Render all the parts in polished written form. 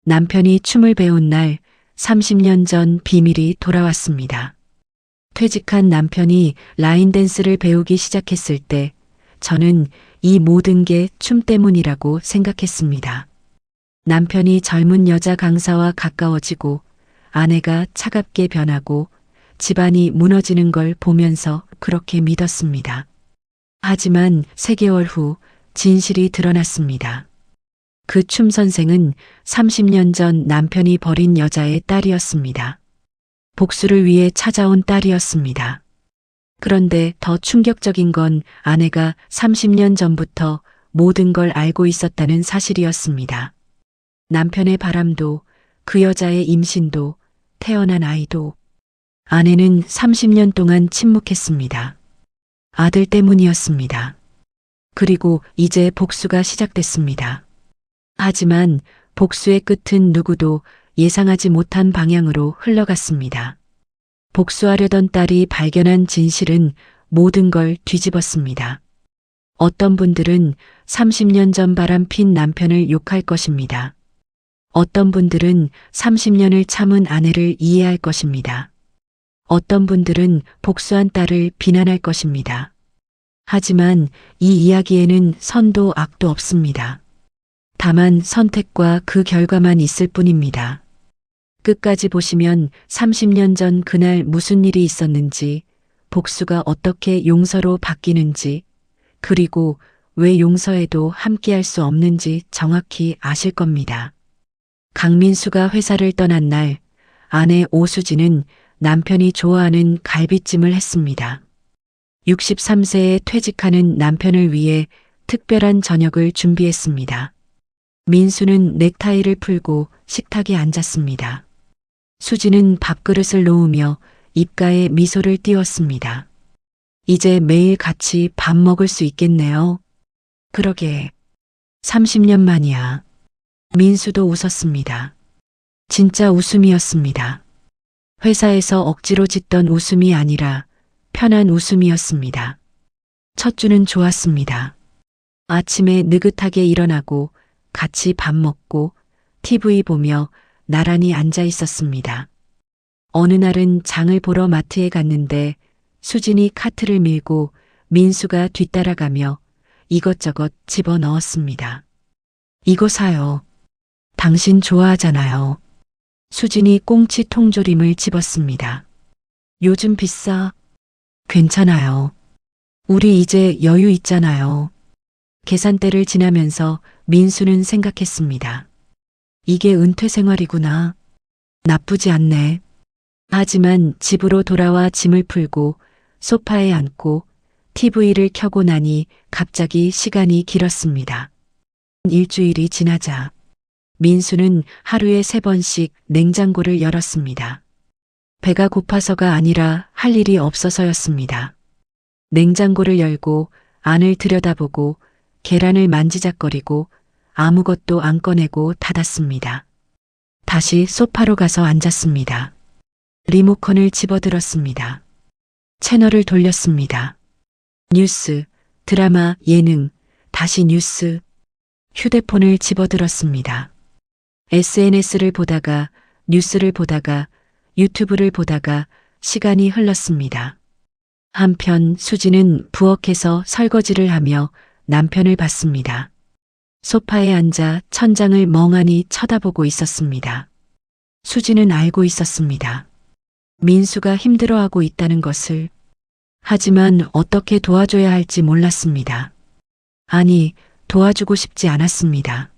남편이 춤을 배운 날 30년 전 비밀이 돌아왔습니다. 퇴직한 남편이 라인 댄스를 배우기 시작했을 때 저는 이 모든 게 춤 때문이라고 생각했습니다. 남편이 젊은 여자 강사와 가까워지고 아내가 차갑게 변하고 집안이 무너지는 걸 보면서 그렇게 믿었습니다. 하지만 3개월 후 진실이 드러났습니다. 그 춤 선생은 30년 전 남편이 버린 여자의 딸이었습니다. 복수를 위해 찾아온 딸이었습니다. 그런데 더 충격적인 건 아내가 30년 전부터 모든 걸 알고 있었다는 사실이었습니다. 남편의 바람도, 그 여자의 임신도, 태어난 아이도. 아내는 30년 동안 침묵했습니다. 아들 때문이었습니다. 그리고 이제 복수가 시작됐습니다. 하지만 복수의 끝은 누구도 예상하지 못한 방향으로 흘러갔습니다. 복수하려던 딸이 발견한 진실은 모든 걸 뒤집었습니다. 어떤 분들은 30년 전 바람핀 남편을 욕할 것입니다. 어떤 분들은 30년을 참은 아내를 이해할 것입니다. 어떤 분들은 복수한 딸을 비난할 것입니다. 하지만 이 이야기에는 선도 악도 없습니다. 다만 선택과 그 결과만 있을 뿐입니다. 끝까지 보시면 30년 전 그날 무슨 일이 있었는지, 복수가 어떻게 용서로 바뀌는지, 그리고 왜 용서해도 함께할 수 없는지 정확히 아실 겁니다. 강민수가 회사를 떠난 날, 아내 오수진은 남편이 좋아하는 갈비찜을 했습니다. 63세에 퇴직하는 남편을 위해 특별한 저녁을 준비했습니다. 민수는 넥타이를 풀고 식탁에 앉았습니다. 수지는 밥그릇을 놓으며 입가에 미소를 띄웠습니다. 이제 매일 같이 밥 먹을 수 있겠네요. 그러게. 30년 만이야. 민수도 웃었습니다. 진짜 웃음이었습니다. 회사에서 억지로 짓던 웃음이 아니라 편한 웃음이었습니다. 첫 주는 좋았습니다. 아침에 느긋하게 일어나고 같이 밥 먹고 TV 보며 나란히 앉아 있었습니다. 어느 날은 장을 보러 마트에 갔는데 수진이 카트를 밀고 민수가 뒤따라가며 이것저것 집어 넣었습니다. 이거 사요. 당신 좋아하잖아요. 수진이 꽁치 통조림을 집었습니다. 요즘 비싸. 괜찮아요. 우리 이제 여유 있잖아요. 계산대를 지나면서 민수는 생각했습니다. 이게 은퇴 생활이구나. 나쁘지 않네. 하지만 집으로 돌아와 짐을 풀고 소파에 앉고 TV를 켜고 나니 갑자기 시간이 길었습니다. 일주일이 지나자 민수는 하루에 3번씩 냉장고를 열었습니다. 배가 고파서가 아니라 할 일이 없어서였습니다. 냉장고를 열고 안을 들여다보고 계란을 만지작거리고 아무것도 안 꺼내고 닫았습니다. 다시 소파로 가서 앉았습니다. 리모컨을 집어들었습니다. 채널을 돌렸습니다. 뉴스, 드라마, 예능, 다시 뉴스. 휴대폰을 집어들었습니다. SNS를 보다가 뉴스를 보다가 유튜브를 보다가 시간이 흘렀습니다. 한편 수지는 부엌에서 설거지를 하며 남편을 봤습니다. 소파에 앉아 천장을 멍하니 쳐다보고 있었습니다. 수지는 알고 있었습니다. 민수가 힘들어하고 있다는 것을. 하지만 어떻게 도와줘야 할지 몰랐습니다. 아니, 도와주고 싶지 않았습니다.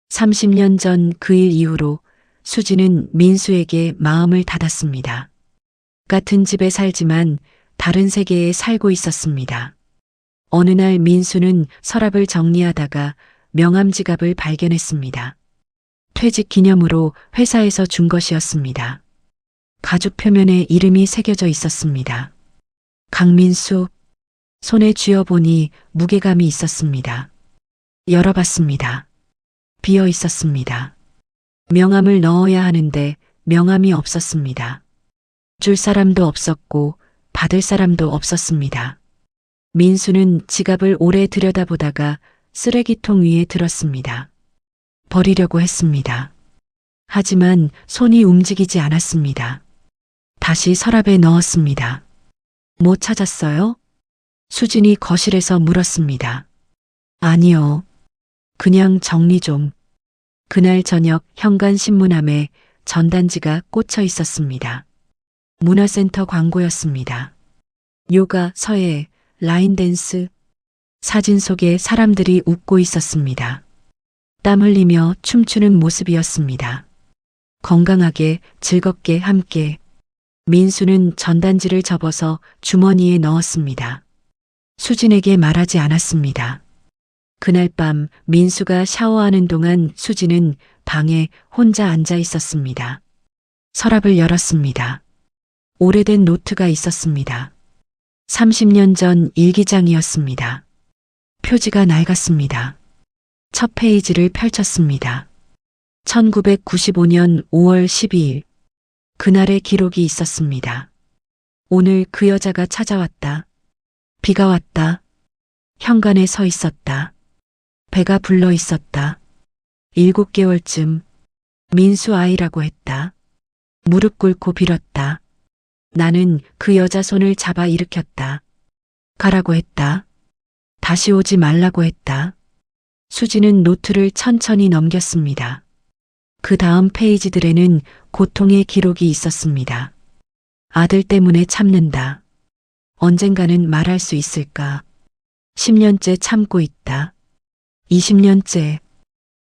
30년 전 그 일 이후로 수지는 민수에게 마음을 닫았습니다. 같은 집에 살지만 다른 세계에 살고 있었습니다. 어느 날 민수는 서랍을 정리하다가 명함 지갑을 발견했습니다. 퇴직 기념으로 회사에서 준 것이었습니다. 가죽 표면에 이름이 새겨져 있었습니다. 강민수. 손에 쥐어보니 무게감이 있었습니다. 열어봤습니다. 비어 있었습니다. 명함을 넣어야 하는데 명함이 없었습니다. 줄 사람도 없었고 받을 사람도 없었습니다. 민수는 지갑을 오래 들여다보다가 쓰레기통 위에 들었습니다. 버리려고 했습니다. 하지만 손이 움직이지 않았습니다. 다시 서랍에 넣었습니다. 못 찾았어요? 수진이 거실에서 물었습니다. 아니요. 그냥 정리 좀. 그날 저녁 현관 신문함에 전단지가 꽂혀 있었습니다. 문화센터 광고였습니다. 요가, 서예, 라인댄스. 사진 속에 사람들이 웃고 있었습니다. 땀 흘리며 춤추는 모습이었습니다. 건강하게, 즐겁게 함께. 민수는 전단지를 접어서 주머니에 넣었습니다. 수진에게 말하지 않았습니다. 그날 밤 민수가 샤워하는 동안 수진은 방에 혼자 앉아 있었습니다. 서랍을 열었습니다. 오래된 노트가 있었습니다. 30년 전 일기장이었습니다. 표지가 낡았습니다. 첫 페이지를 펼쳤습니다. 1995년 5월 12일. 그날의 기록이 있었습니다. 오늘 그 여자가 찾아왔다. 비가 왔다. 현관에 서 있었다. 배가 불러 있었다. 7개월쯤. 민수 아이라고 했다. 무릎 꿇고 빌었다. 나는 그 여자 손을 잡아 일으켰다. 가라고 했다. 다시 오지 말라고 했다. 수지는 노트를 천천히 넘겼습니다. 그 다음 페이지들에는 고통의 기록이 있었습니다. 아들 때문에 참는다. 언젠가는 말할 수 있을까? 10년째 참고 있다. 20년째,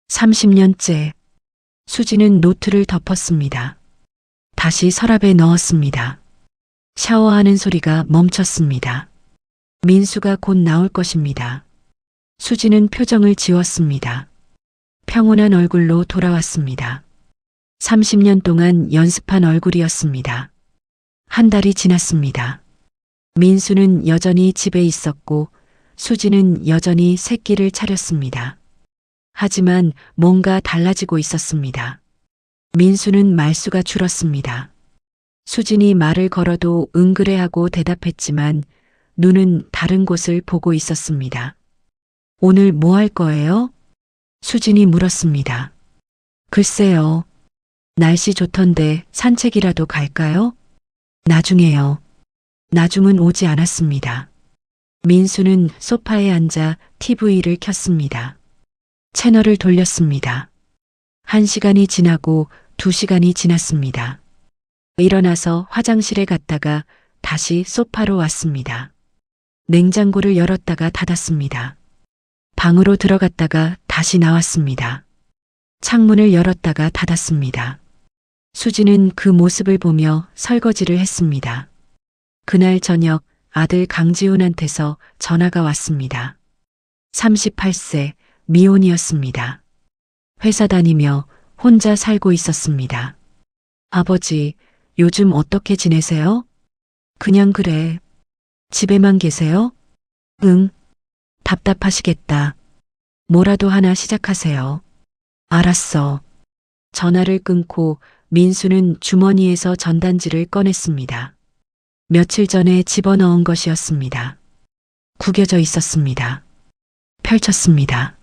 30년째. 수지는 노트를 덮었습니다. 다시 서랍에 넣었습니다. 샤워하는 소리가 멈췄습니다. 민수가 곧 나올 것입니다. 수지는 표정을 지웠습니다. 평온한 얼굴로 돌아왔습니다. 30년 동안 연습한 얼굴이었습니다. 한 달이 지났습니다. 민수는 여전히 집에 있었고 수지는 여전히 새끼를 차렸습니다. 하지만 뭔가 달라지고 있었습니다. 민수는 말수가 줄었습니다. 수진이 말을 걸어도 응그레하고 대답했지만 눈은 다른 곳을 보고 있었습니다. 오늘 뭐 할 거예요? 수진이 물었습니다. 글쎄요. 날씨 좋던데 산책이라도 갈까요? 나중에요. 나중은 오지 않았습니다. 민수는 소파에 앉아 TV를 켰습니다. 채널을 돌렸습니다. 1시간이 지나고 2시간이 지났습니다. 일어나서 화장실에 갔다가 다시 소파로 왔습니다. 냉장고를 열었다가 닫았습니다. 방으로 들어갔다가 다시 나왔습니다. 창문을 열었다가 닫았습니다. 수지는 그 모습을 보며 설거지를 했습니다. 그날 저녁 아들 강지훈한테서 전화가 왔습니다. 38세, 미혼이었습니다. 회사 다니며 혼자 살고 있었습니다. 아버지, 요즘 어떻게 지내세요? 그냥 그래. 집에만 계세요? 응. 답답하시겠다. 뭐라도 하나 시작하세요. 알았어. 전화를 끊고 민수는 주머니에서 전단지를 꺼냈습니다. 며칠 전에 집어넣은 것이었습니다. 구겨져 있었습니다. 펼쳤습니다.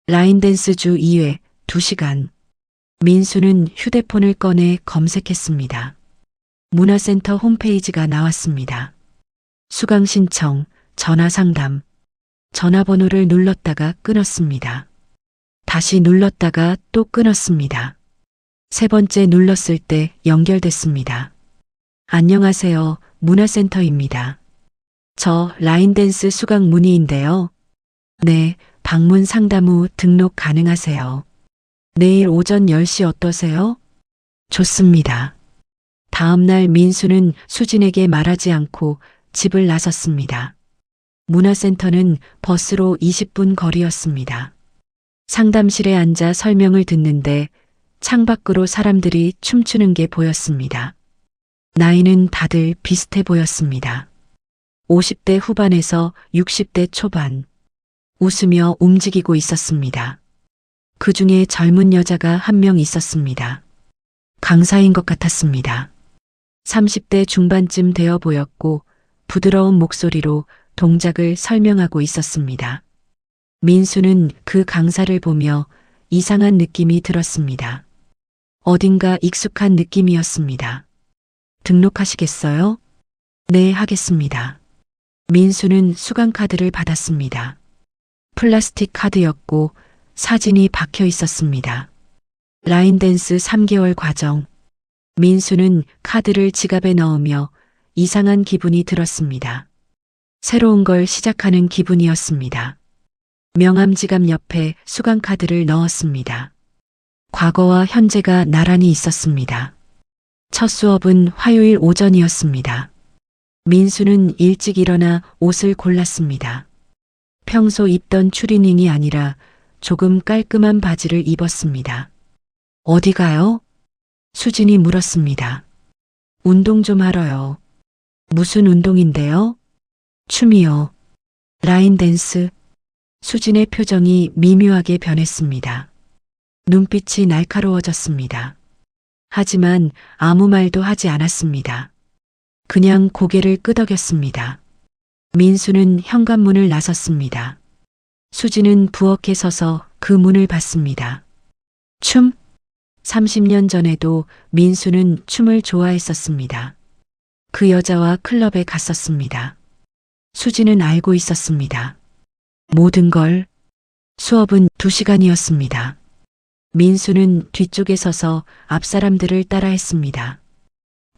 라인댄스 주 2회 2시간. 민수는 휴대폰을 꺼내 검색했습니다. 문화센터 홈페이지가 나왔습니다. 수강 신청, 전화 상담. 전화번호를 눌렀다가 끊었습니다. 다시 눌렀다가 또 끊었습니다. 3번째 눌렀을 때 연결됐습니다. 안녕하세요. 문화센터입니다. 저 라인댄스 수강 문의인데요. 네, 방문 상담 후 등록 가능하세요. 내일 오전 10시 어떠세요? 좋습니다. 다음 날 민수는 수진에게 말하지 않고 집을 나섰습니다. 문화센터는 버스로 20분 거리였습니다. 상담실에 앉아 설명을 듣는데 창밖으로 사람들이 춤추는 게 보였습니다. 나이는 다들 비슷해 보였습니다. 50대 후반에서 60대 초반. 웃으며 움직이고 있었습니다. 그 중에 젊은 여자가 한 명 있었습니다. 강사인 것 같았습니다. 30대 중반쯤 되어 보였고 부드러운 목소리로 동작을 설명하고 있었습니다. 민수는 그 강사를 보며 이상한 느낌이 들었습니다. 어딘가 익숙한 느낌이었습니다. 등록하시겠어요? 네, 하겠습니다. 민수는 수강카드를 받았습니다. 플라스틱 카드였고 사진이 박혀 있었습니다. 라인댄스 3개월 과정. 민수는 카드를 지갑에 넣으며 이상한 기분이 들었습니다. 새로운 걸 시작하는 기분이었습니다. 명함 지갑 옆에 수강카드를 넣었습니다. 과거와 현재가 나란히 있었습니다. 첫 수업은 화요일 오전이었습니다. 민수는 일찍 일어나 옷을 골랐습니다. 평소 입던 추리닝이 아니라 조금 깔끔한 바지를 입었습니다. 어디 가요? 수진이 물었습니다. 운동 좀 하러요. 무슨 운동인데요? 춤이요. 라인 댄스. 수진의 표정이 미묘하게 변했습니다. 눈빛이 날카로워졌습니다. 하지만 아무 말도 하지 않았습니다. 그냥 고개를 끄덕였습니다. 민수는 현관문을 나섰습니다. 수진은 부엌에 서서 그 문을 봤습니다. 춤? 30년 전에도 민수는 춤을 좋아했었습니다. 그 여자와 클럽에 갔었습니다. 수진은 알고 있었습니다. 모든 걸. 수업은 2시간이었습니다. 민수는 뒤쪽에 서서 앞 사람들을 따라했습니다.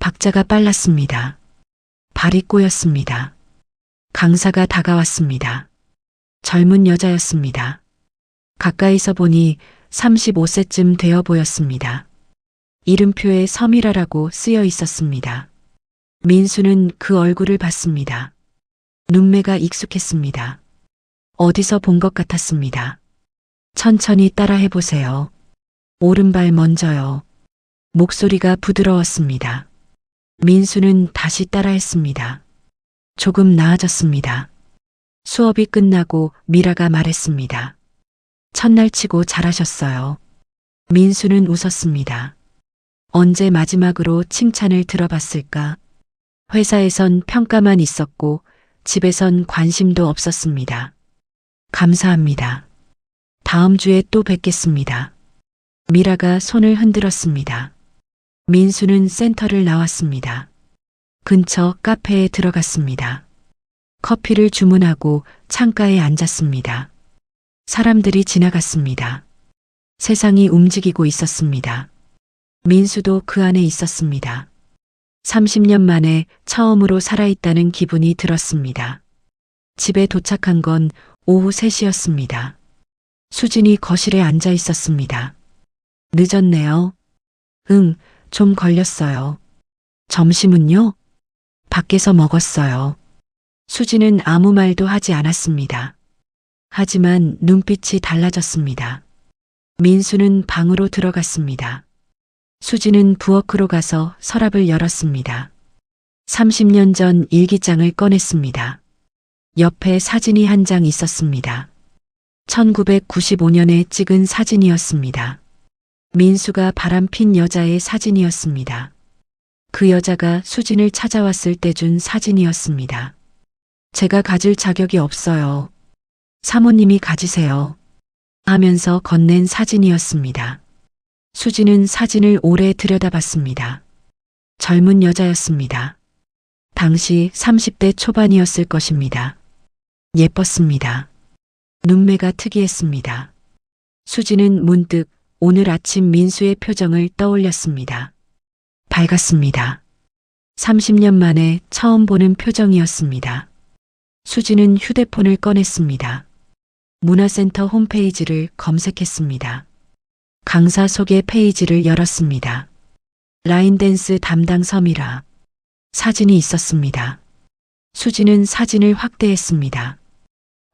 박자가 빨랐습니다. 발이 꼬였습니다. 강사가 다가왔습니다. 젊은 여자였습니다. 가까이서 보니 35세쯤 되어 보였습니다. 이름표에 서미라라고 쓰여 있었습니다. 민수는 그 얼굴을 봤습니다. 눈매가 익숙했습니다. 어디서 본 것 같았습니다. 천천히 따라해 보세요. 오른발 먼저요. 목소리가 부드러웠습니다. 민수는 다시 따라했습니다. 조금 나아졌습니다. 수업이 끝나고 미라가 말했습니다. 첫날 치고 잘하셨어요. 민수는 웃었습니다. 언제 마지막으로 칭찬을 들어봤을까? 회사에선 평가만 있었고 집에선 관심도 없었습니다. 감사합니다. 다음 주에 또 뵙겠습니다. 미라가 손을 흔들었습니다. 민수는 센터를 나왔습니다. 근처 카페에 들어갔습니다. 커피를 주문하고 창가에 앉았습니다. 사람들이 지나갔습니다. 세상이 움직이고 있었습니다. 민수도 그 안에 있었습니다. 30년 만에 처음으로 살아있다는 기분이 들었습니다. 집에 도착한 건 오후 3시였습니다. 수진이 거실에 앉아 있었습니다. 늦었네요. 응, 좀 걸렸어요. 점심은요? 밖에서 먹었어요. 수진은 아무 말도 하지 않았습니다. 하지만 눈빛이 달라졌습니다. 민수는 방으로 들어갔습니다. 수진은 부엌으로 가서 서랍을 열었습니다. 30년 전 일기장을 꺼냈습니다. 옆에 사진이 한 장 있었습니다. 1995년에 찍은 사진이었습니다. 민수가 바람핀 여자의 사진이었습니다. 그 여자가 수진을 찾아왔을 때 준 사진이었습니다. 제가 가질 자격이 없어요. 사모님이 가지세요. 하면서 건넨 사진이었습니다. 수진은 사진을 오래 들여다봤습니다. 젊은 여자였습니다. 당시 30대 초반이었을 것입니다. 예뻤습니다. 눈매가 특이했습니다. 수진은 문득 오늘 아침 민수의 표정을 떠올렸습니다. 밝았습니다. 30년 만에 처음 보는 표정이었습니다. 수진은 휴대폰을 꺼냈습니다. 문화센터 홈페이지를 검색했습니다. 강사 소개 페이지를 열었습니다. 라인댄스 담당 서미라. 사진이 있었습니다. 수진은 사진을 확대했습니다.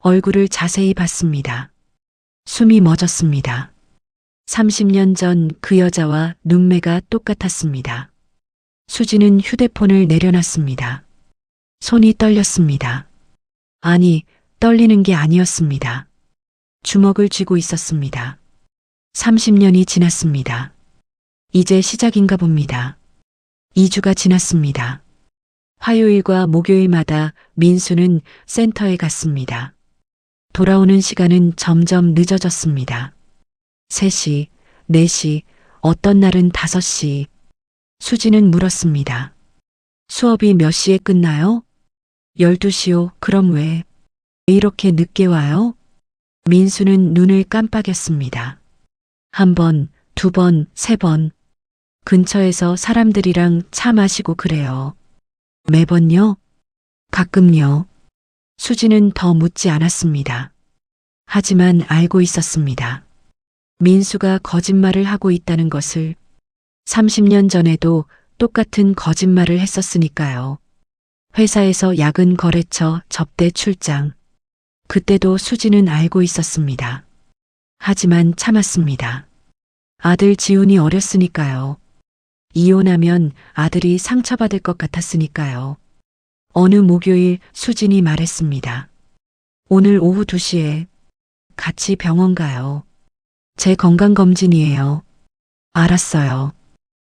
얼굴을 자세히 봤습니다. 숨이 멎었습니다. 30년 전 그 여자와 눈매가 똑같았습니다. 수진은 휴대폰을 내려놨습니다. 손이 떨렸습니다. 아니, 떨리는 게 아니었습니다. 주먹을 쥐고 있었습니다. 30년이 지났습니다. 이제 시작인가 봅니다. 2주가 지났습니다. 화요일과 목요일마다 민수는 센터에 갔습니다. 돌아오는 시간은 점점 늦어졌습니다. 3시, 4시, 어떤 날은 5시. 수지는 물었습니다. 수업이 몇 시에 끝나요? 12시요. 그럼 왜 이렇게 늦게 와요? 민수는 눈을 깜빡였습니다. 1번, 2번, 3번. 근처에서 사람들이랑 차 마시고 그래요. 매번요? 가끔요. 수지는 더 묻지 않았습니다. 하지만 알고 있었습니다. 민수가 거짓말을 하고 있다는 것을. 30년 전에도 똑같은 거짓말을 했었으니까요. 회사에서 야근 거래처 접대 출장. 그때도 수지는 알고 있었습니다. 하지만 참았습니다. 아들 지훈이 어렸으니까요. 이혼하면 아들이 상처받을 것 같았으니까요. 어느 목요일 수진이 말했습니다. 오늘 오후 2시에 같이 병원 가요. 제 건강검진이에요. 알았어요.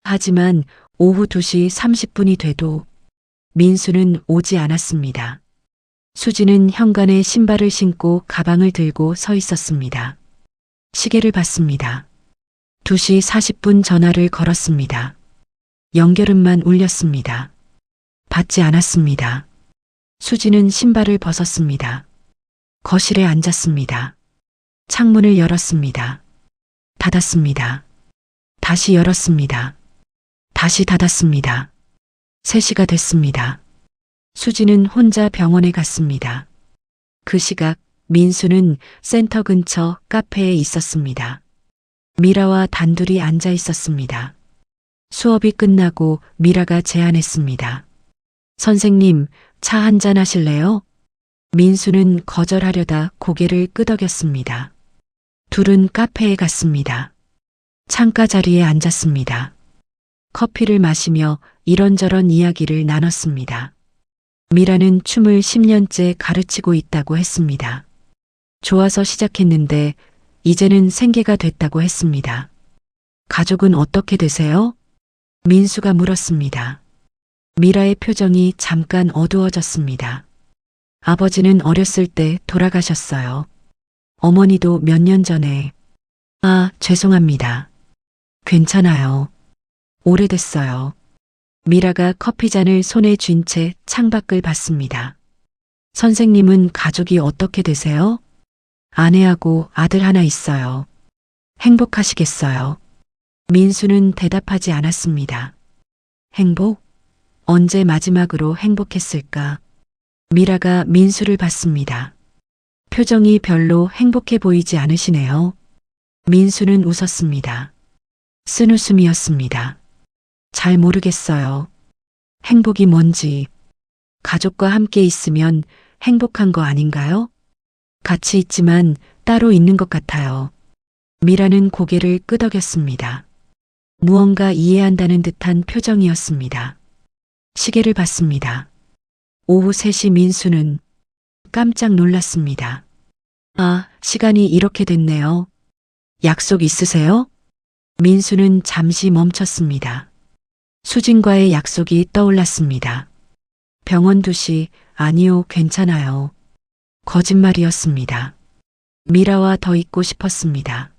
하지만 오후 2시 30분이 돼도 민수는 오지 않았습니다. 수지는 현관에 신발을 신고 가방을 들고 서 있었습니다. 시계를 봤습니다. 2시 40분 전화를 걸었습니다. 연결음만 울렸습니다. 받지 않았습니다. 수지는 신발을 벗었습니다. 거실에 앉았습니다. 창문을 열었습니다. 닫았습니다. 다시 열었습니다. 다시 닫았습니다. 3시가 됐습니다. 수지는 혼자 병원에 갔습니다. 그 시각 민수는 센터 근처 카페에 있었습니다. 미라와 단둘이 앉아 있었습니다. 수업이 끝나고 미라가 제안했습니다. 선생님, 차 한잔 하실래요? 민수는 거절하려다 고개를 끄덕였습니다. 둘은 카페에 갔습니다. 창가 자리에 앉았습니다. 커피를 마시며 이런저런 이야기를 나눴습니다. 미라는 춤을 10년째 가르치고 있다고 했습니다. 좋아서 시작했는데 이제는 생계가 됐다고 했습니다. 가족은 어떻게 되세요? 민수가 물었습니다. 미라의 표정이 잠깐 어두워졌습니다. 아버지는 어렸을 때 돌아가셨어요. 어머니도 몇 년 전에. 아, 죄송합니다. 괜찮아요. 오래됐어요. 미라가 커피잔을 손에 쥔 채 창밖을 봤습니다. 선생님은 가족이 어떻게 되세요? 아내하고 아들 하나 있어요. 행복하시겠어요? 민수는 대답하지 않았습니다. 행복? 언제 마지막으로 행복했을까? 미라가 민수를 봤습니다. 표정이 별로 행복해 보이지 않으시네요. 민수는 웃었습니다. 쓴웃음이었습니다. 잘 모르겠어요. 행복이 뭔지. 가족과 함께 있으면 행복한 거 아닌가요? 같이 있지만 따로 있는 것 같아요. 미라는 고개를 끄덕였습니다. 무언가 이해한다는 듯한 표정이었습니다. 시계를 봤습니다. 오후 3시. 민수는 깜짝 놀랐습니다. 아, 시간이 이렇게 됐네요. 약속 있으세요? 민수는 잠시 멈췄습니다. 수진과의 약속이 떠올랐습니다. 병원 2시, 아니요, 괜찮아요. 거짓말이었습니다. 미라와 더 있고 싶었습니다.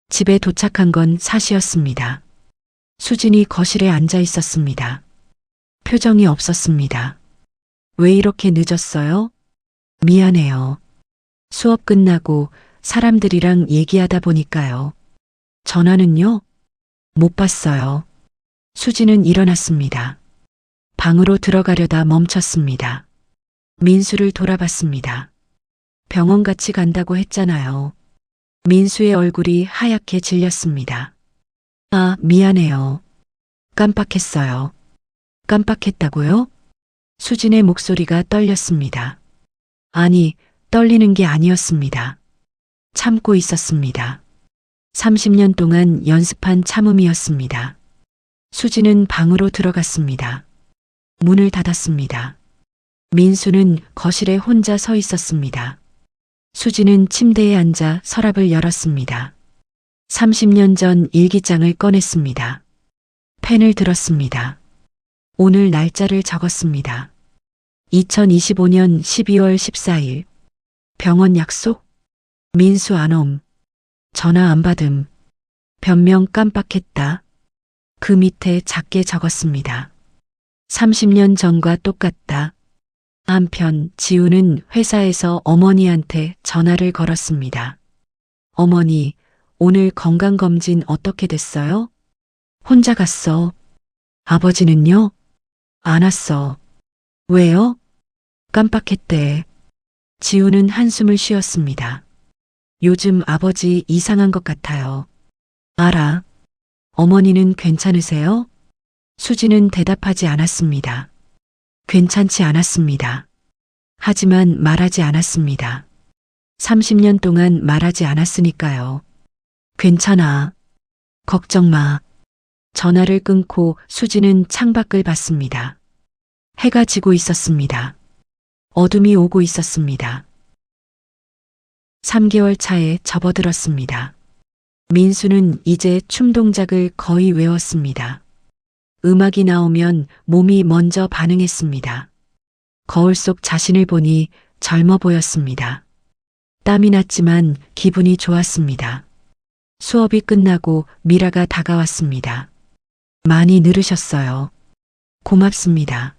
집에 도착한 건 4시였습니다. 수진이 거실에 앉아 있었습니다. 표정이 없었습니다. 왜 이렇게 늦었어요? 미안해요. 수업 끝나고 사람들이랑 얘기하다 보니까요. 전화는요? 못 봤어요. 수지는 일어났습니다. 방으로 들어가려다 멈췄습니다. 민수를 돌아봤습니다. 병원 같이 간다고 했잖아요. 민수의 얼굴이 하얗게 질렸습니다. 아, 미안해요. 깜빡했어요. 깜빡했다고요? 수진의 목소리가 떨렸습니다. 아니, 떨리는 게 아니었습니다. 참고 있었습니다. 30년 동안 연습한 참음이었습니다. 수지는 방으로 들어갔습니다. 문을 닫았습니다. 민수는 거실에 혼자 서 있었습니다. 수지는 침대에 앉아 서랍을 열었습니다. 30년 전 일기장을 꺼냈습니다. 펜을 들었습니다. 오늘 날짜를 적었습니다. 2025년 12월 14일. 병원 약속? 민수 안 옴. 전화 안 받음. 변명 깜빡했다. 그 밑에 작게 적었습니다. 30년 전과 똑같다. 한편 지우는 회사에서 어머니한테 전화를 걸었습니다. 어머니, 오늘 건강검진 어떻게 됐어요? 혼자 갔어. 아버지는요? 안 왔어. 왜요? 깜빡했대. 지우는 한숨을 쉬었습니다. 요즘 아버지 이상한 것 같아요. 알아. 어머니는 괜찮으세요? 수지는 대답하지 않았습니다. 괜찮지 않았습니다. 하지만 말하지 않았습니다. 30년 동안 말하지 않았으니까요. 괜찮아. 걱정 마. 전화를 끊고 수지는 창밖을 봤습니다. 해가 지고 있었습니다. 어둠이 오고 있었습니다. 3개월 차에 접어들었습니다. 민수는 이제 춤 동작을 거의 외웠습니다. 음악이 나오면 몸이 먼저 반응했습니다. 거울 속 자신을 보니 젊어 보였습니다. 땀이 났지만 기분이 좋았습니다. 수업이 끝나고 미라가 다가왔습니다. 많이 늘으셨어요. 고맙습니다.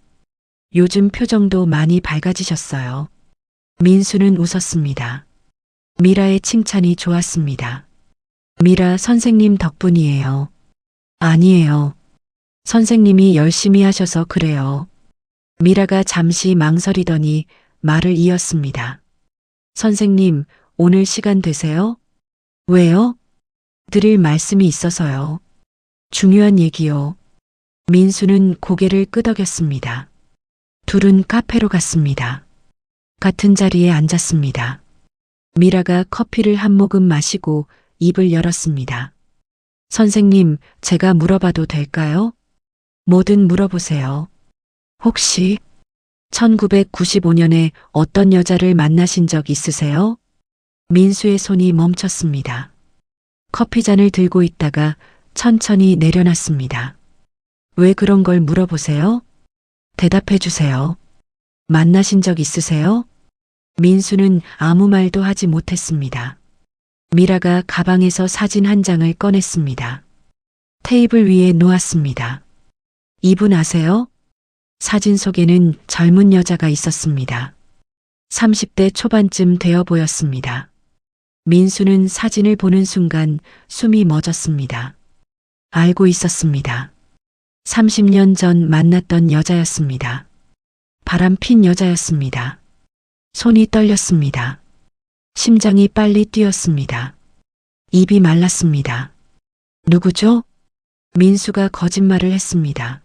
요즘 표정도 많이 밝아지셨어요. 민수는 웃었습니다. 미라의 칭찬이 좋았습니다. 미라 선생님 덕분이에요. 아니에요. 선생님이 열심히 하셔서 그래요. 미라가 잠시 망설이더니 말을 이었습니다. 선생님, 오늘 시간 되세요? 왜요? 드릴 말씀이 있어서요. 중요한 얘기요. 민수는 고개를 끄덕였습니다. 둘은 카페로 갔습니다. 같은 자리에 앉았습니다. 미라가 커피를 한 모금 마시고 입을 열었습니다. 선생님, 제가 물어봐도 될까요? 뭐든 물어보세요. 혹시 1995년에 어떤 여자를 만나신 적 있으세요? 민수의 손이 멈췄습니다. 커피잔을 들고 있다가 천천히 내려놨습니다. 왜 그런 걸 물어보세요? 대답해 주세요. 만나신 적 있으세요? 민수는 아무 말도 하지 못했습니다. 미라가 가방에서 사진 한 장을 꺼냈습니다. 테이블 위에 놓았습니다. 이분 아세요? 사진 속에는 젊은 여자가 있었습니다. 30대 초반쯤 되어 보였습니다. 민수는 사진을 보는 순간 숨이 멎었습니다. 알고 있었습니다. 30년 전 만났던 여자였습니다. 바람핀 여자였습니다. 손이 떨렸습니다. 심장이 빨리 뛰었습니다. 입이 말랐습니다. 누구죠? 민수가 거짓말을 했습니다.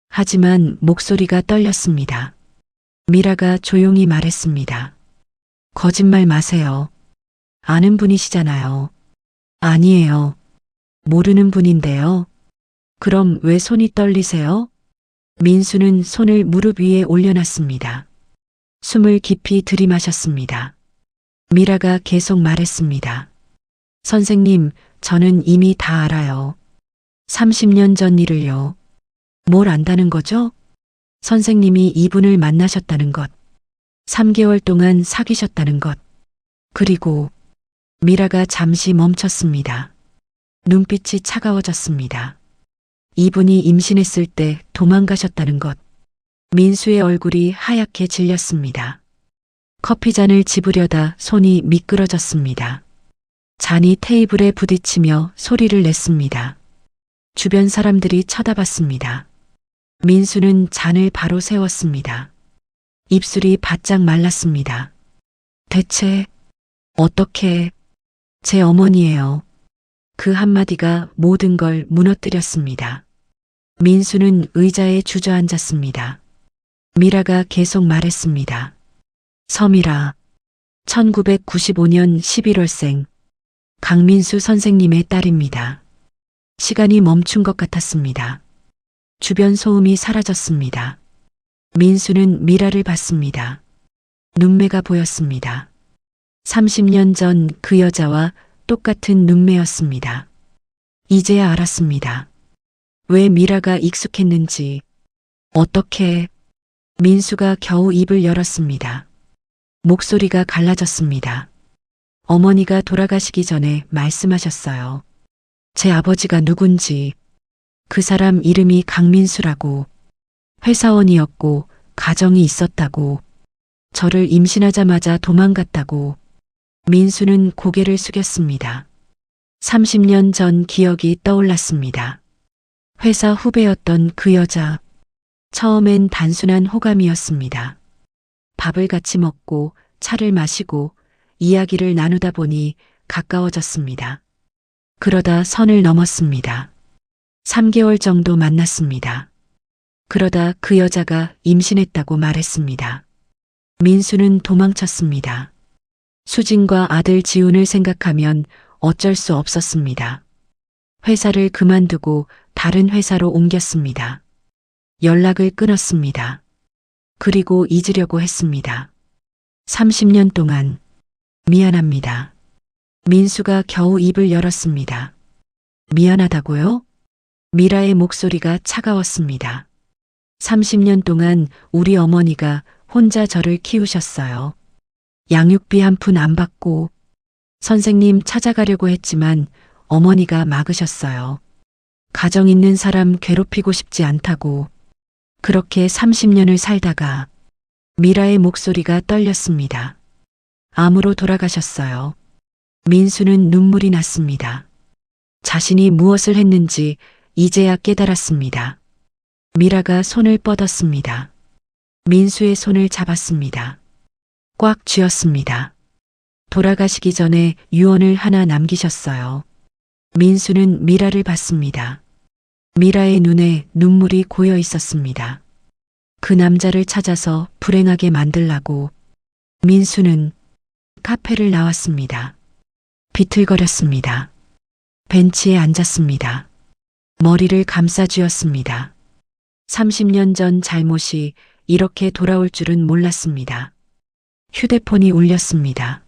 하지만 목소리가 떨렸습니다. 미라가 조용히 말했습니다. 거짓말 마세요. 아는 분이시잖아요. 아니에요. 모르는 분인데요. 그럼 왜 손이 떨리세요? 민수는 손을 무릎 위에 올려놨습니다. 숨을 깊이 들이마셨습니다. 미라가 계속 말했습니다. 선생님, 저는 이미 다 알아요. 30년 전 일을요. 뭘 안다는 거죠? 선생님이 이분을 만나셨다는 것. 3개월 동안 사귀셨다는 것. 그리고 미라가 잠시 멈췄습니다. 눈빛이 차가워졌습니다. 이분이 임신했을 때 도망가셨다는 것. 민수의 얼굴이 하얗게 질렸습니다. 커피잔을 집으려다 손이 미끄러졌습니다. 잔이 테이블에 부딪히며 소리를 냈습니다. 주변 사람들이 쳐다봤습니다. 민수는 잔을 바로 세웠습니다. 입술이 바짝 말랐습니다. 대체 어떻게 제 어머니예요. 그 한마디가 모든 걸 무너뜨렸습니다. 민수는 의자에 주저앉았습니다. 미라가 계속 말했습니다. 서미라, 1995년 11월생, 강민수 선생님의 딸입니다. 시간이 멈춘 것 같았습니다. 주변 소음이 사라졌습니다. 민수는 미라를 봤습니다. 눈매가 보였습니다. 30년 전 그 여자와 똑같은 눈매였습니다. 이제야 알았습니다. 왜 미라가 익숙했는지, 어떻게. 민수가 겨우 입을 열었습니다. 목소리가 갈라졌습니다. 어머니가 돌아가시기 전에 말씀하셨어요. 제 아버지가 누군지, 그 사람 이름이 강민수라고, 회사원이었고 가정이 있었다고, 저를 임신하자마자 도망갔다고. 민수는 고개를 숙였습니다. 30년 전 기억이 떠올랐습니다. 회사 후배였던 그 여자. 처음엔 단순한 호감이었습니다. 밥을 같이 먹고 차를 마시고 이야기를 나누다 보니 가까워졌습니다. 그러다 선을 넘었습니다. 3개월 정도 만났습니다. 그러다 그 여자가 임신했다고 말했습니다. 민수는 도망쳤습니다. 수진과 아들 지훈을 생각하면 어쩔 수 없었습니다. 회사를 그만두고 다른 회사로 옮겼습니다. 연락을 끊었습니다. 그리고 잊으려고 했습니다. 30년 동안 미안합니다. 민수가 겨우 입을 열었습니다. 미안하다고요? 미라의 목소리가 차가웠습니다. 30년 동안 우리 어머니가 혼자 저를 키우셨어요. 양육비 한 푼 안 받고 선생님 찾아가려고 했지만 어머니가 막으셨어요. 가정 있는 사람 괴롭히고 싶지 않다고. 그렇게 30년을 살다가 미라의 목소리가 떨렸습니다. 암으로 돌아가셨어요. 민수는 눈물이 났습니다. 자신이 무엇을 했는지 이제야 깨달았습니다. 미라가 손을 뻗었습니다. 민수의 손을 잡았습니다. 꽉 쥐었습니다. 돌아가시기 전에 유언을 하나 남기셨어요. 민수는 미라를 봤습니다. 미라의 눈에 눈물이 고여 있었습니다. 그 남자를 찾아서 불행하게 만들라고. 민수는 카페를 나왔습니다. 비틀거렸습니다. 벤치에 앉았습니다. 머리를 감싸쥐었습니다. 30년 전 잘못이 이렇게 돌아올 줄은 몰랐습니다. 휴대폰이 울렸습니다.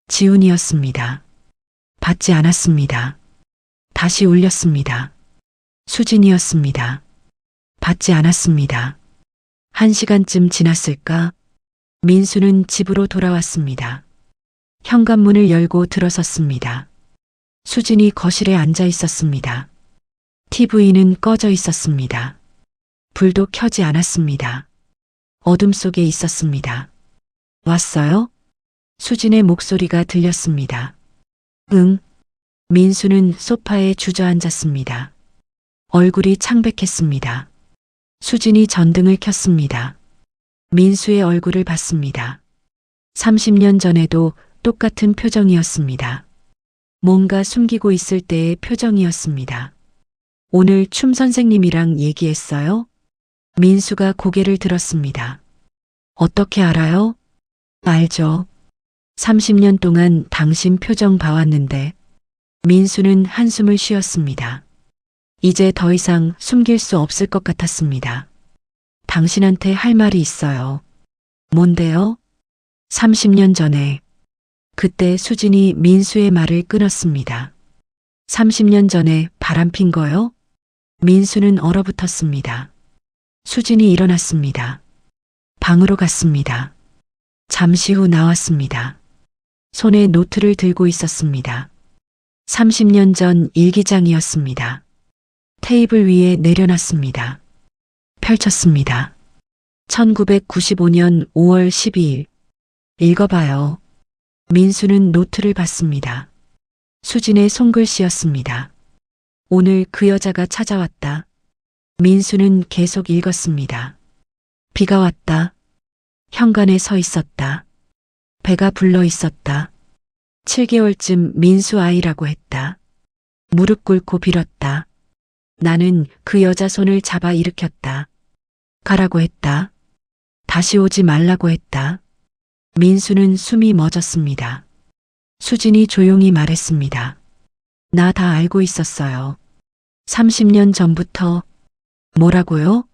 지훈이었습니다. 받지 않았습니다. 다시 울렸습니다. 수진이었습니다. 받지 않았습니다. 1시간쯤 지났을까? 민수는 집으로 돌아왔습니다. 현관문을 열고 들어섰습니다. 수진이 거실에 앉아 있었습니다. TV는 꺼져 있었습니다. 불도 켜지 않았습니다. 어둠 속에 있었습니다. 왔어요? 수진의 목소리가 들렸습니다. 응. 민수는 소파에 주저앉았습니다. 얼굴이 창백했습니다. 수진이 전등을 켰습니다. 민수의 얼굴을 봤습니다. 30년 전에도 똑같은 표정이었습니다. 뭔가 숨기고 있을 때의 표정이었습니다. 오늘 춤 선생님이랑 얘기했어요? 민수가 고개를 들었습니다. 어떻게 알아요? 알죠. 30년 동안 당신 표정 봐왔는데. 민수는 한숨을 쉬었습니다. 이제 더 이상 숨길 수 없을 것 같았습니다. 당신한테 할 말이 있어요. 뭔데요? 30년 전에. 그때 수진이 민수의 말을 끊었습니다. 30년 전에 바람핀 거요? 민수는 얼어붙었습니다. 수진이 일어났습니다. 방으로 갔습니다. 잠시 후 나왔습니다. 손에 노트를 들고 있었습니다. 30년 전 일기장이었습니다. 테이블 위에 내려놨습니다. 펼쳤습니다. 1995년 5월 12일. 읽어봐요. 민수는 노트를 봤습니다. 수진의 손글씨였습니다. 오늘 그 여자가 찾아왔다. 민수는 계속 읽었습니다. 비가 왔다. 현관에 서 있었다. 배가 불러 있었다. 7개월쯤 민수 아이라고 했다. 무릎 꿇고 빌었다. 나는 그 여자 손을 잡아 일으켰다. 가라고 했다. 다시 오지 말라고 했다. 민수는 숨이 멎었습니다. 수진이 조용히 말했습니다. 나 다 알고 있었어요. 30년 전부터. 뭐라고요?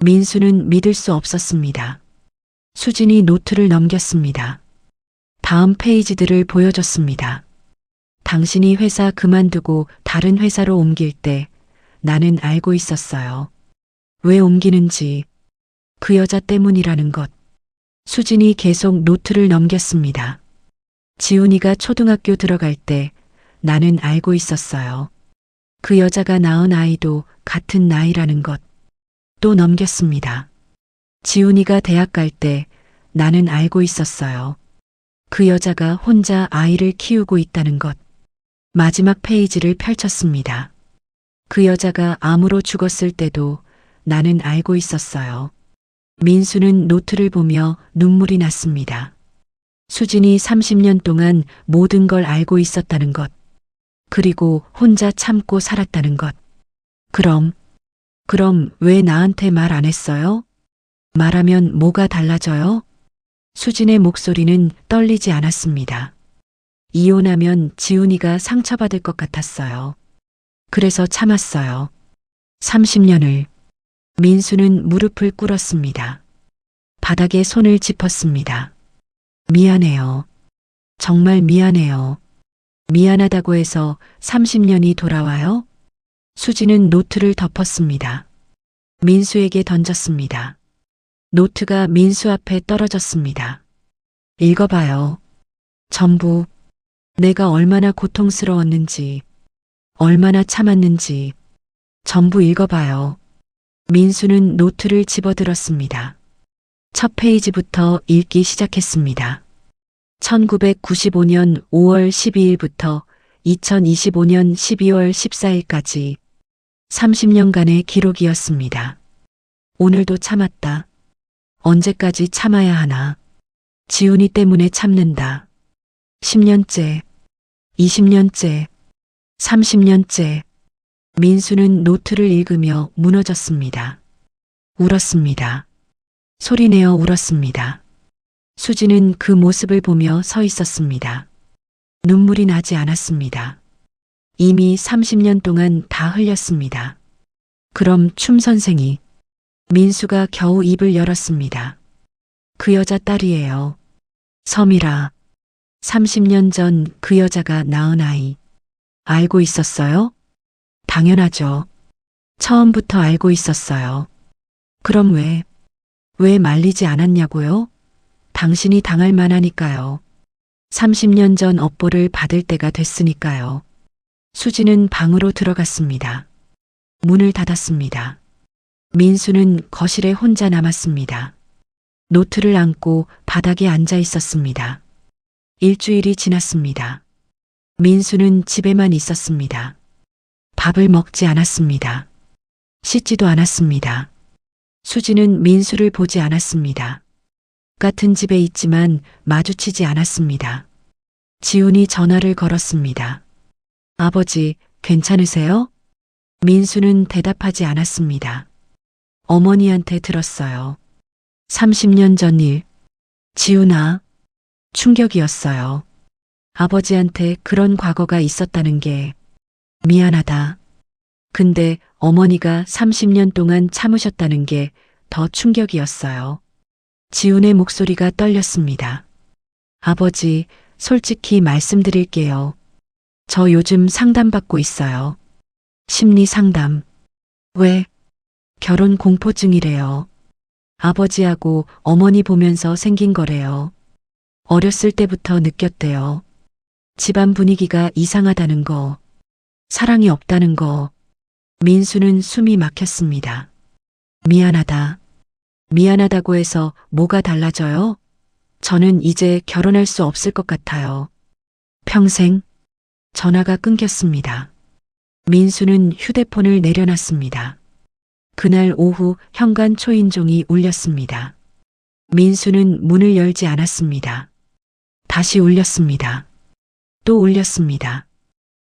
민수는 믿을 수 없었습니다. 수진이 노트를 넘겼습니다. 다음 페이지들을 보여줬습니다. 당신이 회사 그만두고 다른 회사로 옮길 때 나는 알고 있었어요. 왜 옮기는지. 그 여자 때문이라는 것. 수진이 계속 노트를 넘겼습니다. 지훈이가 초등학교 들어갈 때 나는 알고 있었어요. 그 여자가 낳은 아이도 같은 나이라는 것. 또 넘겼습니다. 지훈이가 대학 갈 때 나는 알고 있었어요. 그 여자가 혼자 아이를 키우고 있다는 것. 마지막 페이지를 펼쳤습니다. 그 여자가 암으로 죽었을 때도 나는 알고 있었어요. 민수는 노트를 보며 눈물이 났습니다. 수진이 30년 동안 모든 걸 알고 있었다는 것. 그리고 혼자 참고 살았다는 것. 그럼 왜 나한테 말 안 했어요? 말하면 뭐가 달라져요? 수진의 목소리는 떨리지 않았습니다. 이혼하면 지훈이가 상처받을 것 같았어요. 그래서 참았어요. 30년을. 민수는 무릎을 꿇었습니다. 바닥에 손을 짚었습니다. 미안해요. 정말 미안해요. 미안하다고 해서 30년이 돌아와요? 수지는 노트를 덮었습니다. 민수에게 던졌습니다. 노트가 민수 앞에 떨어졌습니다. 읽어봐요. 전부 내가 얼마나 고통스러웠는지, 얼마나 참았는지 전부 읽어봐요. 민수는 노트를 집어들었습니다. 첫 페이지부터 읽기 시작했습니다. 1995년 5월 12일부터 2025년 12월 14일까지 30년간의 기록이었습니다. 오늘도 참았다. 언제까지 참아야 하나. 지훈이 때문에 참는다. 10년째, 20년째, 30년째. 민수는 노트를 읽으며 무너졌습니다. 울었습니다. 소리내어 울었습니다. 수지는 그 모습을 보며 서 있었습니다. 눈물이 나지 않았습니다. 이미 30년 동안 다 흘렸습니다. 그럼 춤 선생이. 민수가 겨우 입을 열었습니다. 그 여자 딸이에요. 섬이라. 30년 전 그 여자가 낳은 아이. 알고 있었어요? 당연하죠. 처음부터 알고 있었어요. 그럼 왜 말리지 않았냐고요? 당신이 당할 만하니까요. 30년 전 업보를 받을 때가 됐으니까요. 수지는 방으로 들어갔습니다. 문을 닫았습니다. 민수는 거실에 혼자 남았습니다. 노트를 안고 바닥에 앉아 있었습니다. 일주일이 지났습니다. 민수는 집에만 있었습니다. 밥을 먹지 않았습니다. 씻지도 않았습니다. 수지는 민수를 보지 않았습니다. 같은 집에 있지만 마주치지 않았습니다. 지훈이 전화를 걸었습니다. 아버지, 괜찮으세요? 민수는 대답하지 않았습니다. 어머니한테 들었어요. 30년 전 일. 지훈아. 충격이었어요. 아버지한테 그런 과거가 있었다는 게 미안하다. 근데 어머니가 30년 동안 참으셨다는 게 더 충격이었어요. 지훈의 목소리가 떨렸습니다. 아버지, 솔직히 말씀드릴게요. 저 요즘 상담받고 있어요. 심리 상담. 왜? 결혼 공포증이래요. 아버지하고 어머니 보면서 생긴 거래요. 어렸을 때부터 느꼈대요. 집안 분위기가 이상하다는 거. 사랑이 없다는 거. 민수는 숨이 막혔습니다. 미안하다. 미안하다고 해서 뭐가 달라져요? 저는 이제 결혼할 수 없을 것 같아요. 평생. 전화가 끊겼습니다. 민수는 휴대폰을 내려놨습니다. 그날 오후 현관 초인종이 울렸습니다. 민수는 문을 열지 않았습니다. 다시 울렸습니다. 또 울렸습니다.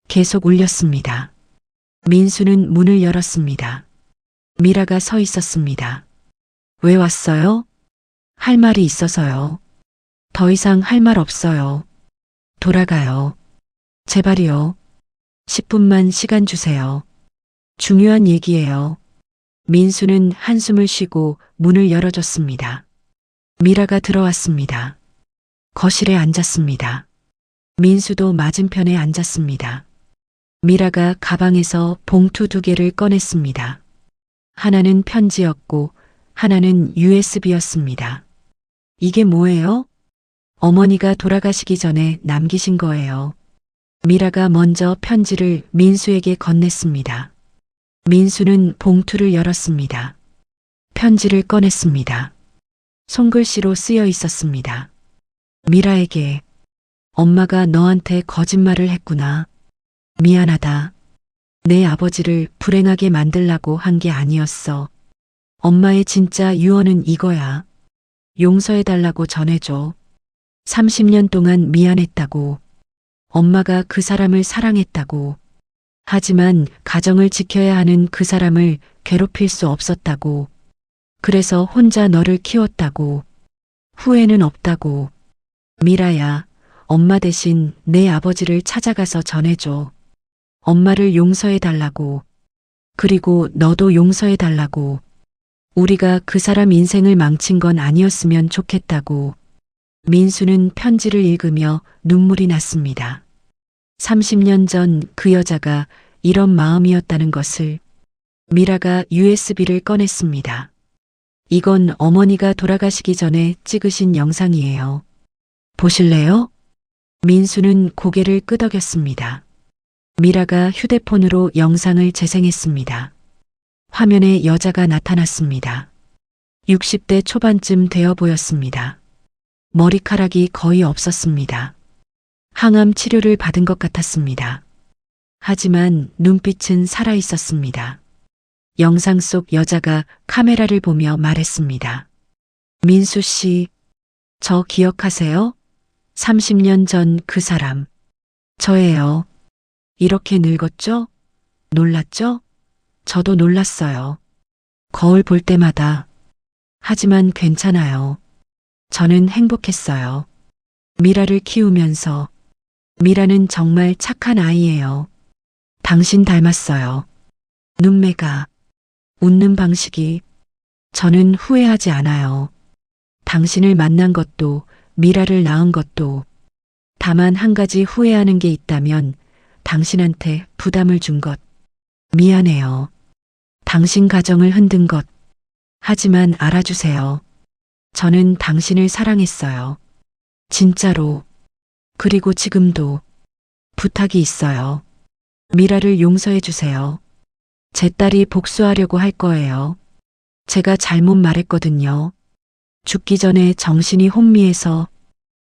계속 울렸습니다. 민수는 문을 열었습니다. 미라가 서 있었습니다. 왜 왔어요? 할 말이 있어서요. 더 이상 할 말 없어요. 돌아가요. 제발이요. 10분만 시간 주세요. 중요한 얘기예요. 민수는 한숨을 쉬고 문을 열어줬습니다. 미라가 들어왔습니다. 거실에 앉았습니다. 민수도 맞은편에 앉았습니다. 미라가 가방에서 봉투 2개를 꺼냈습니다. 하나는 편지였고 하나는 USB였습니다. 이게 뭐예요? 어머니가 돌아가시기 전에 남기신 거예요. 미라가 먼저 편지를 민수에게 건넸습니다. 민수는 봉투를 열었습니다. 편지를 꺼냈습니다. 손글씨로 쓰여 있었습니다. 미라에게 엄마가 너한테 거짓말을 했구나. 미안하다. 내 아버지를 불행하게 만들라고 한 게 아니었어. 엄마의 진짜 유언은 이거야. 용서해달라고 전해줘. 30년 동안 미안했다고. 엄마가 그 사람을 사랑했다고. 하지만 가정을 지켜야 하는 그 사람을 괴롭힐 수 없었다고. 그래서 혼자 너를 키웠다고. 후회는 없다고. 미라야, 엄마 대신 내 아버지를 찾아가서 전해줘. 엄마를 용서해달라고. 그리고 너도 용서해달라고. 우리가 그 사람 인생을 망친 건 아니었으면 좋겠다고. 민수는 편지를 읽으며 눈물이 났습니다. 30년 전 그 여자가 이런 마음이었다는 것을. 미라가 USB를 꺼냈습니다. 이건 어머니가 돌아가시기 전에 찍으신 영상이에요. 보실래요? 민수는 고개를 끄덕였습니다. 미라가 휴대폰으로 영상을 재생했습니다. 화면에 여자가 나타났습니다. 60대 초반쯤 되어 보였습니다. 머리카락이 거의 없었습니다. 항암 치료를 받은 것 같았습니다. 하지만 눈빛은 살아 있었습니다. 영상 속 여자가 카메라를 보며 말했습니다. 민수 씨, 저 기억하세요? 30년 전 그 사람. 저예요. 이렇게 늙었죠? 놀랐죠? 저도 놀랐어요. 거울 볼 때마다. 하지만 괜찮아요. 저는 행복했어요. 미라를 키우면서. 미라는 정말 착한 아이예요. 당신 닮았어요. 눈매가, 웃는 방식이. 저는 후회하지 않아요. 당신을 만난 것도, 미라를 낳은 것도. 다만 한 가지 후회하는 게 있다면 당신한테 부담을 준 것. 미안해요. 당신 가정을 흔든 것. 하지만 알아주세요. 저는 당신을 사랑했어요. 진짜로. 그리고 지금도. 부탁이 있어요. 미라를 용서해 주세요. 제 딸이 복수하려고 할 거예요. 제가 잘못 말했거든요. 죽기 전에 정신이 혼미해서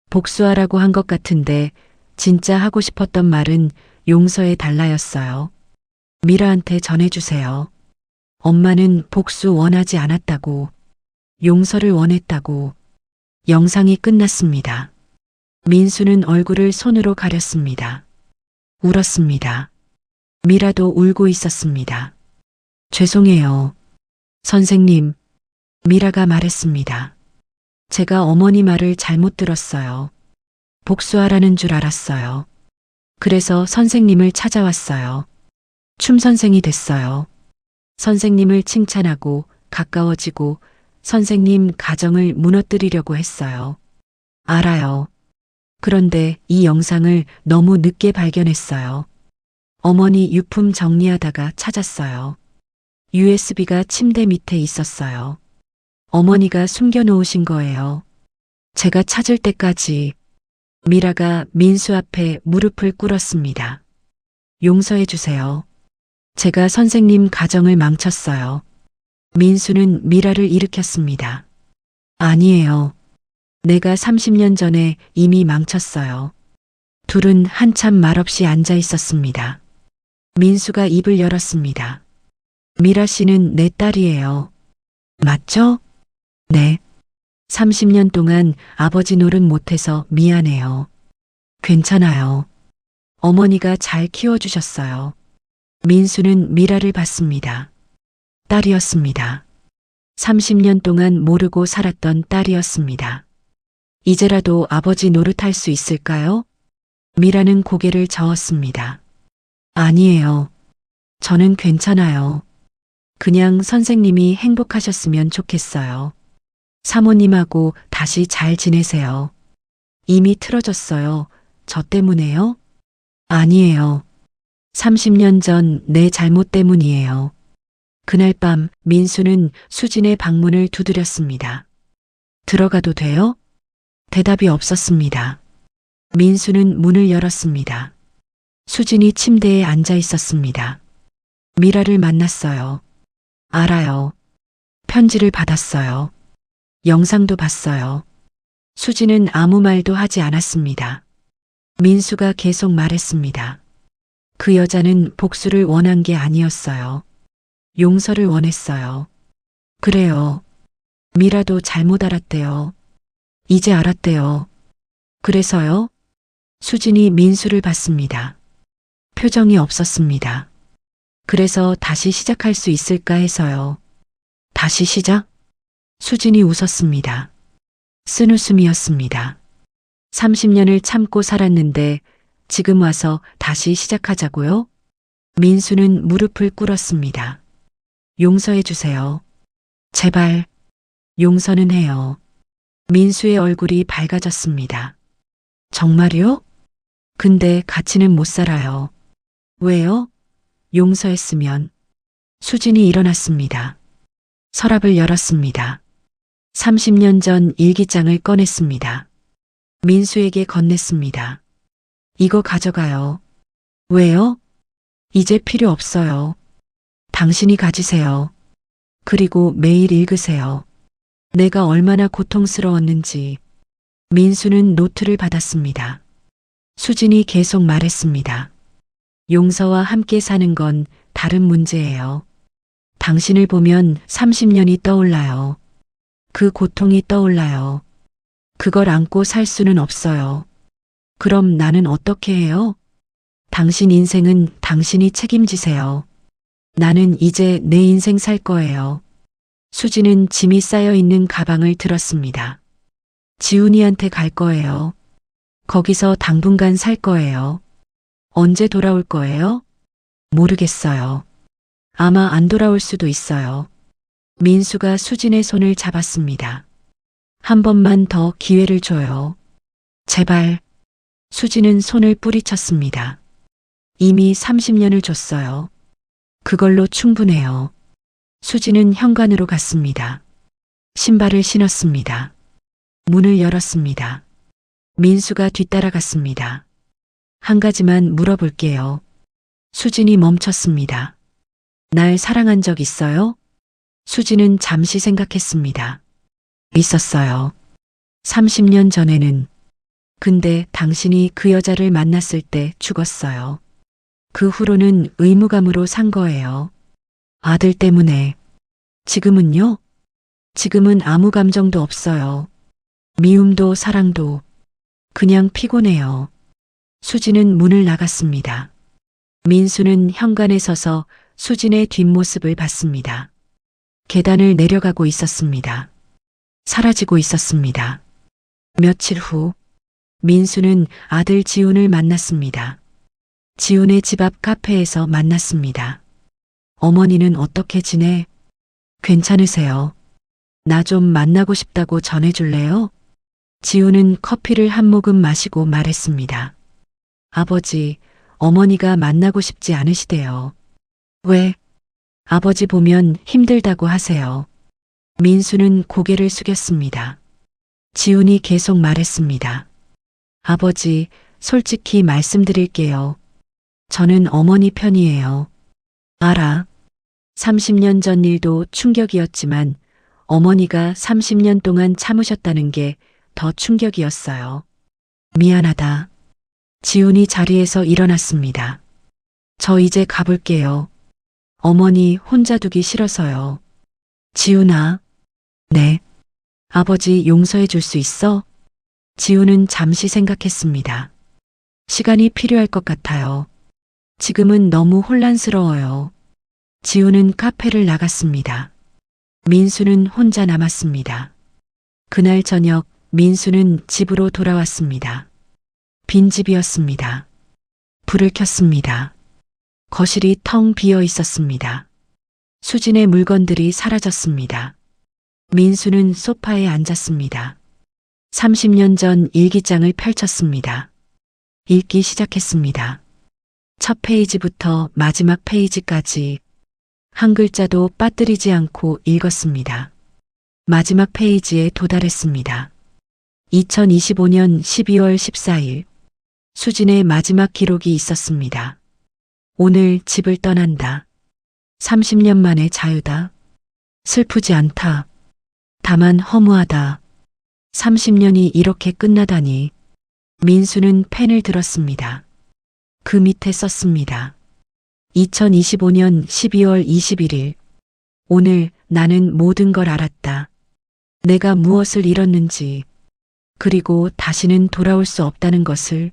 복수하라고 한 것 같은데 진짜 하고 싶었던 말은 용서해 달라였어요. 미라한테 전해주세요. 엄마는 복수 원하지 않았다고. 용서를 원했다고. 영상이 끝났습니다. 민수는 얼굴을 손으로 가렸습니다. 울었습니다. 미라도 울고 있었습니다. 죄송해요. 선생님, 미라가 말했습니다. 제가 어머니 말을 잘못 들었어요. 복수하라는 줄 알았어요. 그래서 선생님을 찾아왔어요. 춤 선생이 됐어요. 선생님을 칭찬하고 가까워지고 선생님 가정을 무너뜨리려고 했어요. 알아요. 그런데 이 영상을 너무 늦게 발견했어요. 어머니 유품 정리하다가 찾았어요. USB가 침대 밑에 있었어요. 어머니가 숨겨놓으신 거예요. 제가 찾을 때까지. 미라가 민수 앞에 무릎을 꿇었습니다. 용서해 주세요. 제가 선생님 가정을 망쳤어요. 민수는 미라를 일으켰습니다. 아니에요. 내가 30년 전에 이미 망쳤어요. 둘은 한참 말없이 앉아 있었습니다. 민수가 입을 열었습니다. 미라 씨는 내 딸이에요. 맞죠? 네. 30년 동안 아버지 노릇 못해서 미안해요. 괜찮아요. 어머니가 잘 키워주셨어요. 민수는 미라를 봤습니다. 딸이었습니다. 30년 동안 모르고 살았던 딸이었습니다. 이제라도 아버지 노릇할 수 있을까요? 미라는 고개를 저었습니다. 아니에요. 저는 괜찮아요. 그냥 선생님이 행복하셨으면 좋겠어요. 사모님하고 다시 잘 지내세요. 이미 틀어졌어요. 저 때문에요? 아니에요. 30년 전 내 잘못 때문이에요. 그날 밤 민수는 수진의 방문을 두드렸습니다. 들어가도 돼요? 대답이 없었습니다. 민수는 문을 열었습니다. 수진이 침대에 앉아 있었습니다. 미라를 만났어요. 알아요. 편지를 받았어요. 영상도 봤어요. 수진은 아무 말도 하지 않았습니다. 민수가 계속 말했습니다. 그 여자는 복수를 원한 게 아니었어요. 용서를 원했어요. 그래요. 미라도 잘못 알았대요. 이제 알았대요. 그래서요? 수진이 민수를 봤습니다. 표정이 없었습니다. 그래서 다시 시작할 수 있을까 해서요. 다시 시작? 수진이 웃었습니다. 쓴웃음이었습니다. 30년을 참고 살았는데 지금 와서 다시 시작하자고요? 민수는 무릎을 꿇었습니다. 용서해 주세요. 제발. 용서는 해요. 민수의 얼굴이 밝아졌습니다. 정말요? 근데 같이는 못 살아요. 왜요? 용서했으면. 수진이 일어났습니다. 서랍을 열었습니다. 30년 전 일기장을 꺼냈습니다. 민수에게 건넸습니다. 이거 가져가요. 왜요? 이제 필요 없어요. 당신이 가지세요. 그리고 매일 읽으세요. 내가 얼마나 고통스러웠는지. 민수는 노트를 받았습니다. 수진이 계속 말했습니다. 용서와 함께 사는 건 다른 문제예요. 당신을 보면 30년이 떠올라요. 그 고통이 떠올라요. 그걸 안고 살 수는 없어요. 그럼 나는 어떻게 해요? 당신 인생은 당신이 책임지세요. 나는 이제 내 인생 살 거예요. 수지는 짐이 쌓여 있는 가방을 들었습니다. 지훈이한테 갈 거예요. 거기서 당분간 살 거예요. 언제 돌아올 거예요? 모르겠어요. 아마 안 돌아올 수도 있어요. 민수가 수진의 손을 잡았습니다. 한 번만 더 기회를 줘요. 제발. 수진은 손을 뿌리쳤습니다. 이미 30년을 줬어요. 그걸로 충분해요. 수진은 현관으로 갔습니다. 신발을 신었습니다. 문을 열었습니다. 민수가 뒤따라갔습니다. 한 가지만 물어볼게요. 수진이 멈췄습니다. 날 사랑한 적 있어요? 수진은 잠시 생각했습니다. 있었어요. 30년 전에는. 근데 당신이 그 여자를 만났을 때 죽었어요. 그 후로는 의무감으로 산 거예요. 아들 때문에. 지금은요? 지금은 아무 감정도 없어요. 미움도 사랑도. 그냥 피곤해요. 수진은 문을 나갔습니다. 민수는 현관에 서서 수진의 뒷모습을 봤습니다. 계단을 내려가고 있었습니다. 사라지고 있었습니다. 며칠 후 민수는 아들 지훈을 만났습니다. 지훈의 집 앞 카페에서 만났습니다. 어머니는 어떻게 지내? 괜찮으세요? 나 좀 만나고 싶다고 전해줄래요? 지훈은 커피를 한 모금 마시고 말했습니다. 아버지, 어머니가 만나고 싶지 않으시대요. 왜? 아버지 보면 힘들다고 하세요. 민수는 고개를 숙였습니다. 지훈이 계속 말했습니다. 아버지, 솔직히 말씀드릴게요. 저는 어머니 편이에요. 알아. 30년 전 일도 충격이었지만 어머니가 30년 동안 참으셨다는 게 더 충격이었어요. 미안하다. 지훈이 자리에서 일어났습니다. 저 이제 가볼게요. 어머니 혼자 두기 싫어서요. 지훈아. 네. 아버지 용서해 줄 수 있어? 지훈은 잠시 생각했습니다. 시간이 필요할 것 같아요. 지금은 너무 혼란스러워요. 지훈은 카페를 나갔습니다. 민수는 혼자 남았습니다. 그날 저녁 민수는 집으로 돌아왔습니다. 빈집이었습니다. 불을 켰습니다. 거실이 텅 비어 있었습니다. 수진의 물건들이 사라졌습니다. 민수는 소파에 앉았습니다. 30년 전 일기장을 펼쳤습니다. 읽기 시작했습니다. 첫 페이지부터 마지막 페이지까지 한 글자도 빠뜨리지 않고 읽었습니다. 마지막 페이지에 도달했습니다. 2025년 12월 14일 수진의 마지막 기록이 있었습니다. 오늘 집을 떠난다. 30년 만에 자유다. 슬프지 않다. 다만 허무하다. 30년이 이렇게 끝나다니. 민수는 펜을 들었습니다. 그 밑에 썼습니다. 2025년 12월 21일. 오늘 나는 모든 걸 알았다. 내가 무엇을 잃었는지, 그리고 다시는 돌아올 수 없다는 것을.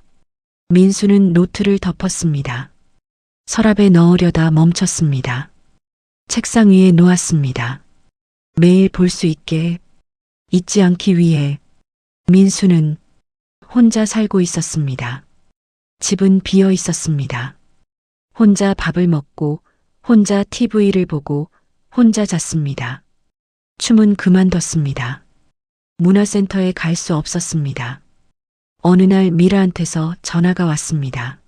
민수는 노트를 덮었습니다. 서랍에 넣으려다 멈췄습니다. 책상 위에 놓았습니다. 매일 볼 수 있게, 잊지 않기 위해. 민수는 혼자 살고 있었습니다. 집은 비어 있었습니다. 혼자 밥을 먹고, 혼자 TV를 보고, 혼자 잤습니다. 춤은 그만뒀습니다. 문화센터에 갈 수 없었습니다. 어느 날 미라한테서 전화가 왔습니다.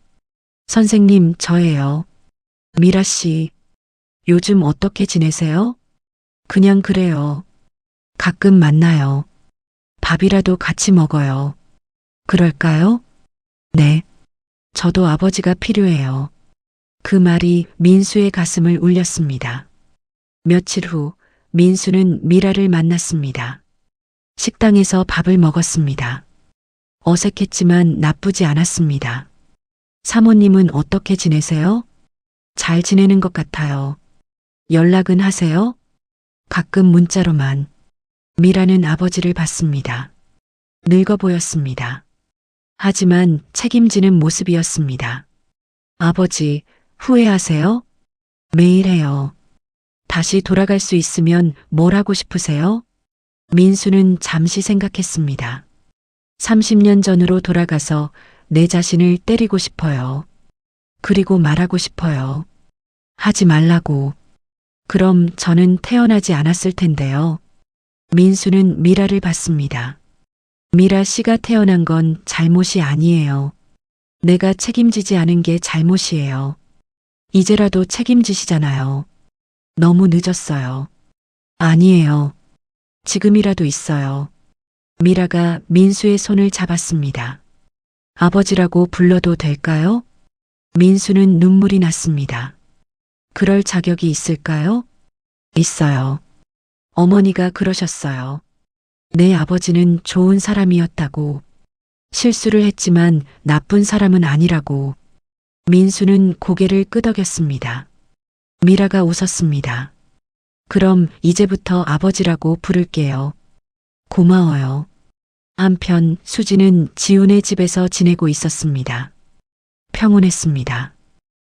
선생님, 저예요. 미라 씨, 요즘 어떻게 지내세요? 그냥 그래요. 가끔 만나요. 밥이라도 같이 먹어요. 그럴까요? 네. 저도 아버지가 필요해요. 그 말이 민수의 가슴을 울렸습니다. 며칠 후 민수는 미라를 만났습니다. 식당에서 밥을 먹었습니다. 어색했지만 나쁘지 않았습니다. 사모님은 어떻게 지내세요? 잘 지내는 것 같아요. 연락은 하세요? 가끔 문자로만. 미라는 아버지를 봤습니다. 늙어 보였습니다. 하지만 책임지는 모습이었습니다. 아버지, 후회하세요? 매일 해요. 다시 돌아갈 수 있으면 뭘 하고 싶으세요? 민수는 잠시 생각했습니다. 30년 전으로 돌아가서 내 자신을 때리고 싶어요. 그리고 말하고 싶어요. 하지 말라고. 그럼 저는 태어나지 않았을 텐데요. 민수는 미라를 봤습니다. 미라 씨가 태어난 건 잘못이 아니에요. 내가 책임지지 않은 게 잘못이에요. 이제라도 책임지시잖아요. 너무 늦었어요. 아니에요. 지금이라도 있어요. 미라가 민수의 손을 잡았습니다. 아버지라고 불러도 될까요? 민수는 눈물이 났습니다. 그럴 자격이 있을까요? 있어요. 어머니가 그러셨어요. 내 아버지는 좋은 사람이었다고. 실수를 했지만 나쁜 사람은 아니라고. 민수는 고개를 끄덕였습니다. 미라가 웃었습니다. 그럼 이제부터 아버지라고 부를게요. 고마워요. 한편 수지는 지훈의 집에서 지내고 있었습니다. 평온했습니다.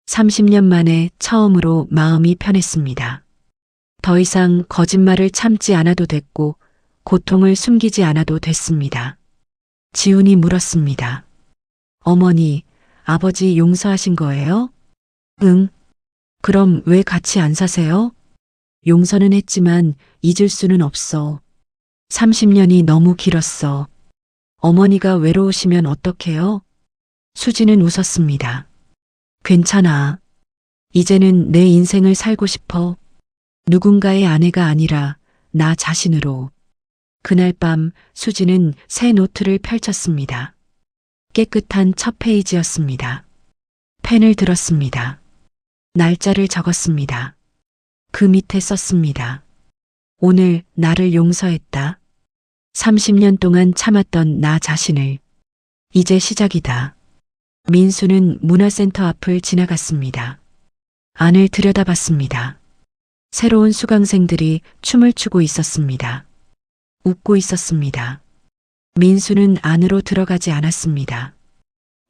30년 만에 처음으로 마음이 편했습니다. 더 이상 거짓말을 참지 않아도 됐고 고통을 숨기지 않아도 됐습니다. 지훈이 물었습니다. 어머니, 아버지 용서하신 거예요? 응. 그럼 왜 같이 안 사세요? 용서는 했지만 잊을 수는 없어. 30년이 너무 길었어. 어머니가 외로우시면 어떡해요? 수지는 웃었습니다. 괜찮아. 이제는 내 인생을 살고 싶어. 누군가의 아내가 아니라 나 자신으로. 그날 밤 수지는 새 노트를 펼쳤습니다. 깨끗한 첫 페이지였습니다. 펜을 들었습니다. 날짜를 적었습니다. 그 밑에 썼습니다. 오늘 나를 용서했다. 30년 동안 참았던 나 자신을. 이제 시작이다. 민수는 문화센터 앞을 지나갔습니다. 안을 들여다봤습니다. 새로운 수강생들이 춤을 추고 있었습니다. 웃고 있었습니다. 민수는 안으로 들어가지 않았습니다.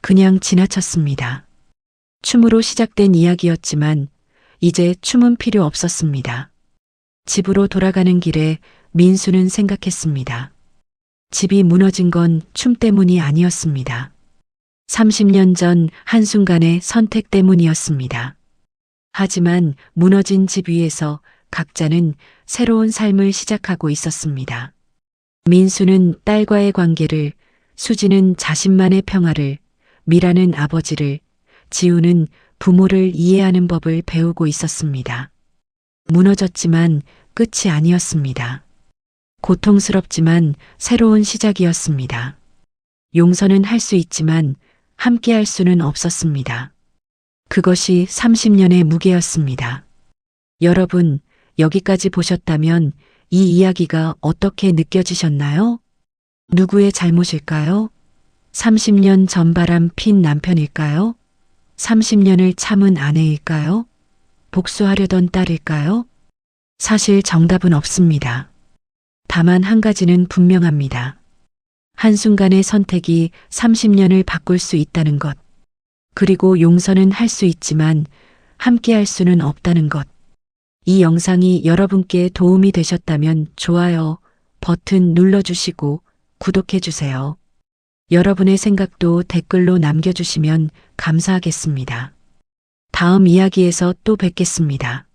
그냥 지나쳤습니다. 춤으로 시작된 이야기였지만 이제 춤은 필요 없었습니다. 집으로 돌아가는 길에 민수는 생각했습니다. 집이 무너진 건 춤 때문이 아니었습니다. 30년 전 한순간의 선택 때문이었습니다. 하지만 무너진 집 위에서 각자는 새로운 삶을 시작하고 있었습니다. 민수는 딸과의 관계를, 수지는 자신만의 평화를, 미라는 아버지를, 지우는 부모를 이해하는 법을 배우고 있었습니다. 무너졌지만 끝이 아니었습니다. 고통스럽지만 새로운 시작이었습니다. 용서는 할 수 있지만 함께 할 수는 없었습니다. 그것이 30년의 무게였습니다. 여러분, 여기까지 보셨다면 이 이야기가 어떻게 느껴지셨나요? 누구의 잘못일까요? 30년 전바람 핀 남편일까요? 30년을 참은 아내일까요? 복수하려던 딸일까요? 사실 정답은 없습니다. 다만 한 가지는 분명합니다. 한순간의 선택이 30년을 바꿀 수 있다는 것. 그리고 용서는 할 수 있지만 함께 할 수는 없다는 것. 이 영상이 여러분께 도움이 되셨다면 좋아요 버튼 눌러주시고 구독해주세요. 여러분의 생각도 댓글로 남겨주시면 감사하겠습니다. 다음 이야기에서 또 뵙겠습니다.